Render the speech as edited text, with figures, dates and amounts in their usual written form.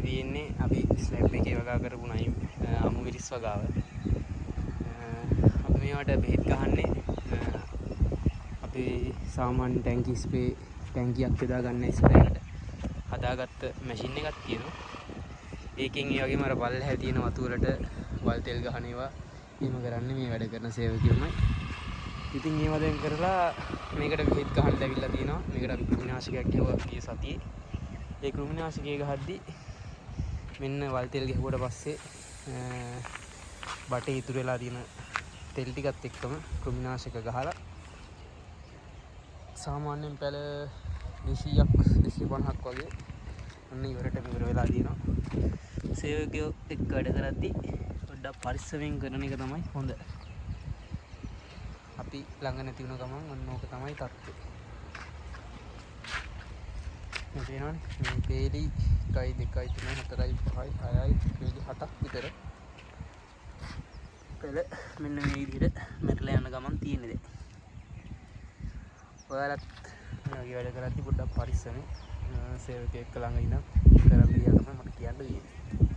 තියෙන්නේ අපි ස්ලැබ් එකේ වගා කරපු නයිම් අමුවිරිස් වගාව. අපි මේවට බෙහෙත් ගහන්නේ අපි සාමාන්‍ය ටැංකි ස්ප්‍රේ ටැංකියක් බෙදා ගන්න ස්ප්‍රේ එකට හදාගත්ත මැෂින් එකක් තියෙනවා. ඒකෙන් ඒ වගේම අර පල්ලෙහා තියෙන වතුරට වල් තෙල් ගහන ඒවා එහෙම කරන්නේ මේ වැඩ කරන සේවකයෝමයි. ඉතින් ඒව දැන් කරලා මේකට බෙහෙත් ගහන්න ලැබිලා තියෙනවා. මේකට අපි කෘමිනාශකයක් ගැහුවා ගිය සතියේ. ඒ කෘමිනාශකය ගහද්දි මෙන්න වල් තෙල් ගැහුවට පස්සේ බටේ ඉතුරු වෙලා තියෙන තෙල් ටිකත් එක්කම කෘමිනාශක ගහලා සාමාන්‍යයෙන් පැල 200ක් 250ක් වගේ අන්න ඉවරට ඉවර වෙලා තියෙනවා. සේවකයෝ එක්ක වැඩ කරද්දි පොඩ්ඩක් පරිස්සමෙන් කරන එක තමයි හොඳ. අපි ළඟ නැති වුණ ගමන් ඔන්න ඕක තමයි තත්ත්වය. මේ පේනවනේ මේ පේලි 1 2 3 4 5 6යි පේලි 7ක් විතර පෙළ මෙන්න මේ විදිහට මෙරලා යන ගමන් තියෙන්නේ දැන්. ඔයාලත් මේ වගේ වැඩ කරද්දි පොඩ්ඩක් පරිස්සමෙන් සේවකයෙක් ළඟ ඉඳන් කරන් ගියා තමයි මට කියන්න තියෙන්නේ.